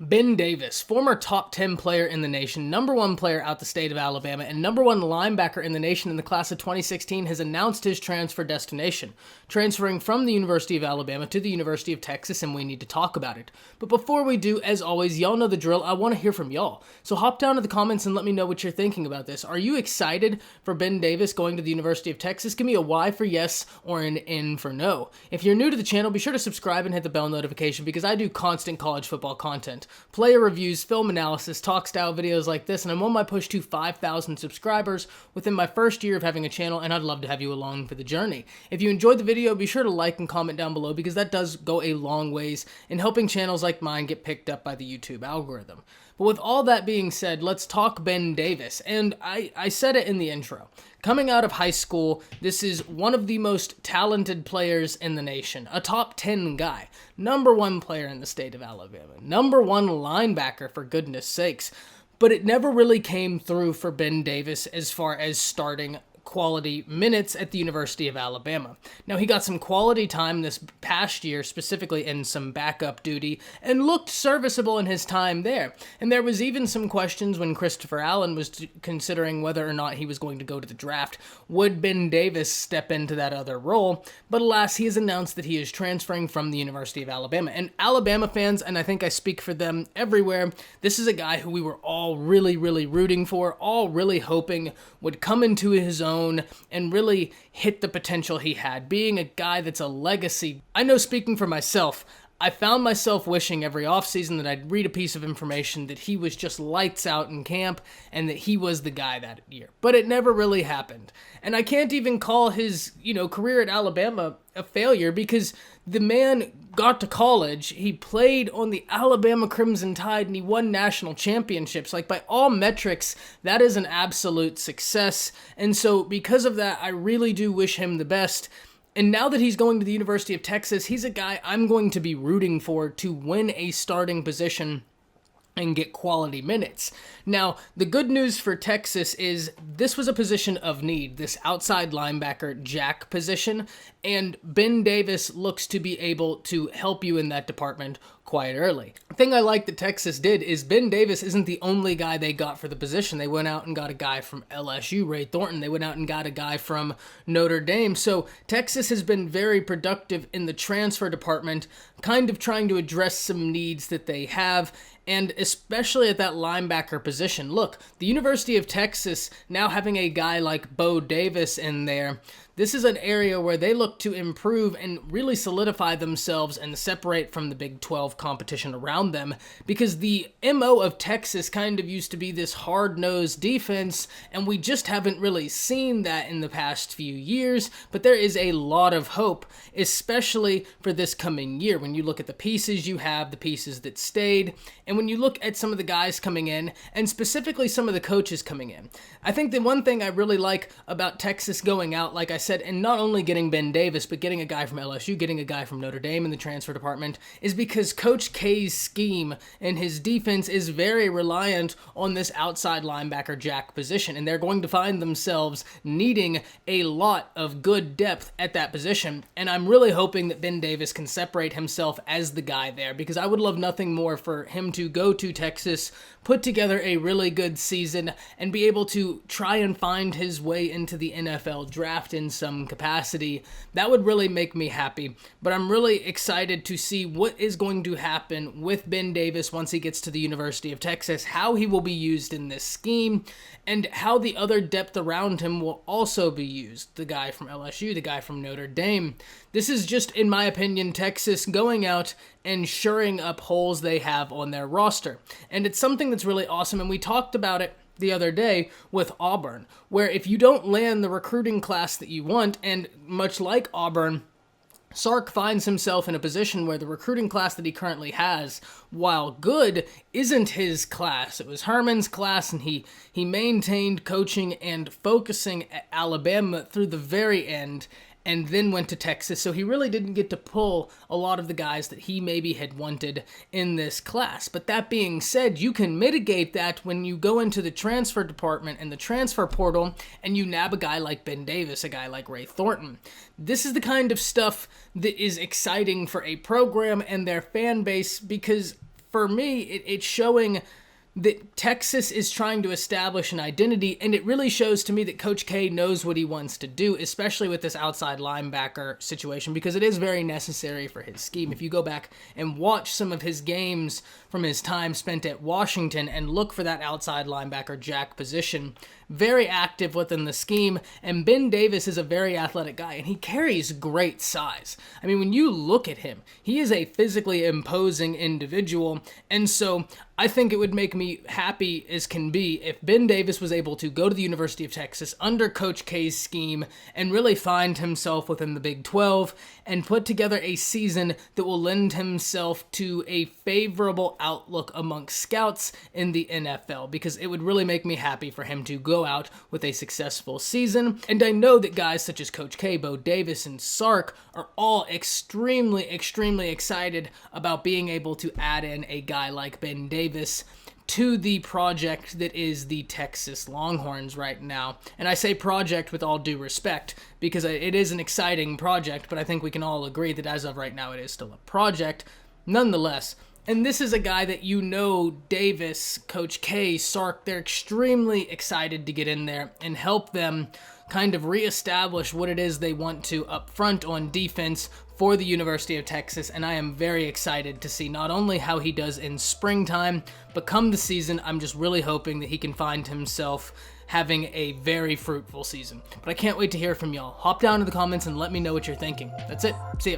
Ben Davis, former top 10 player in the nation, number one player out the state of Alabama, and number one linebacker in the nation in the class of 2016, has announced his transfer destination, transferring from the University of Alabama to the University of Texas, and we need to talk about it. But before we do, as always, y'all know the drill. I want to hear from y'all. So hop down to the comments and let me know what you're thinking about this. Are you excited for Ben Davis going to the University of Texas? Give me a Y for yes or an N for no. If you're new to the channel, be sure to subscribe and hit the bell notification because I do constant college football content. Player reviews, film analysis, talk style videos like this, and I'm on my push to 5,000 subscribers within my first year of having a channel, and I'd love to have you along for the journey. If you enjoyed the video, be sure to like and comment down below because that does go a long ways in helping channels like mine get picked up by the YouTube algorithm. But with all that being said, let's talk Ben Davis. And I said it in the intro. Coming out of high school, this is one of the most talented players in the nation. A top 10 guy. Number one player in the state of Alabama. Number one linebacker, for goodness sakes. But it never really came through for Ben Davis as far as starting quality minutes at the University of Alabama. Now, he got some quality time this past year, specifically in some backup duty, and looked serviceable in his time there. And there was even some questions when Christopher Allen was considering whether or not he was going to go to the draft. Would Ben Davis step into that other role? But alas, he has announced that he is transferring from the University of Alabama. And Alabama fans, and I think I speak for them everywhere, this is a guy who we were all really rooting for, all really hoping would come into his own and really hit the potential he had, being a guy that's a legacy. I know, speaking for myself, I found myself wishing every offseason that I'd read a piece of information that he was just lights out in camp and that he was the guy that year. But it never really happened. And I can't even call his, career at Alabama a failure because the man got to college, he played on the Alabama Crimson Tide, and he won national championships. Like, by all metrics, that is an absolute success. And so because of that, I really do wish him the best. And now that he's going to the University of Texas, he's a guy I'm going to be rooting for to win a starting position and get quality minutes. Now, the good news for Texas is this was a position of need, this outside linebacker jack position, and Ben Davis looks to be able to help you in that department quite early. The thing I like that Texas did is Ben Davis isn't the only guy they got for the position. They went out and got a guy from LSU, Ray Thornton. They went out and got a guy from Notre Dame. So Texas has been very productive in the transfer department, kind of trying to address some needs that they have, and especially at that linebacker position. Look, the University of Texas now having a guy like Bo Davis in there, this is an area where they look to improve and really solidify themselves and separate from the Big 12 competition around them, because the MO of Texas kind of used to be this hard-nosed defense, and we just haven't really seen that in the past few years. But there is a lot of hope, especially for this coming year. When you look at the pieces you have, the pieces that stayed, and when you look at some of the guys coming in, and specifically some of the coaches coming in, I think the one thing I really like about Texas going out, like I said, and not only getting Ben Davis, but getting a guy from LSU, getting a guy from Notre Dame in the transfer department, is because Coach K's scheme and his defense is very reliant on this outside linebacker jack position, and they're going to find themselves needing a lot of good depth at that position, and I'm really hoping that Ben Davis can separate himself as the guy there, because I would love nothing more for him to go to Texas, put together a really good season, and be able to try and find his way into the NFL draft in some capacity. That would really make me happy. But I'm really excited to see what is going to happen with Ben Davis once he gets to the University of Texas, how he will be used in this scheme, and how the other depth around him will also be used. The guy from LSU, the guy from Notre Dame. This is just, in my opinion, Texas going out and shoring up holes they have on their roster. And it's something that's really awesome, and we talked about it the other day with Auburn, where if you don't land the recruiting class that you want, and much like Auburn, Sark finds himself in a position where the recruiting class that he currently has, while good, isn't his class. It was Herman's class, and he maintained coaching and focusing at Alabama through the very end, and then went to Texas, so he really didn't get to pull a lot of the guys that he maybe had wanted in this class. But that being said, you can mitigate that when you go into the transfer department and the transfer portal, and you nab a guy like Ben Davis, a guy like Ray Thornton. This is the kind of stuff that is exciting for a program and their fan base, because for me, it's showing that Texas is trying to establish an identity, and it really shows to me that Coach K knows what he wants to do, especially with this outside linebacker situation, because it is very necessary for his scheme. If you go back and watch some of his games from his time spent at Washington and look for that outside linebacker jack position, very active within the scheme, and Ben Davis is a very athletic guy, and he carries great size. I mean, when you look at him, he is a physically imposing individual, and so I think it would make me happy as can be if Ben Davis was able to go to the University of Texas under Coach K's scheme and really find himself within the Big 12 and put together a season that will lend himself to a favorable outlook amongst scouts in the NFL, because it would really make me happy for him to go out with a successful season. And I know that guys such as Coach K, Bo Davis, and Sark are all extremely excited about being able to add in a guy like Ben Davis to the project that is the Texas Longhorns right now. And I say project with all due respect, because it is an exciting project, but I think we can all agree that as of right now it is still a project nonetheless. And this is a guy that Davis, Coach K, Sark, they're extremely excited to get in there and help them kind of reestablish what it is they want to up front on defense for the University of Texas. And I am very excited to see not only how he does in springtime, but come the season, I'm just really hoping that he can find himself having a very fruitful season. But I can't wait to hear from y'all. Hop down to the comments and let me know what you're thinking. That's it. See ya.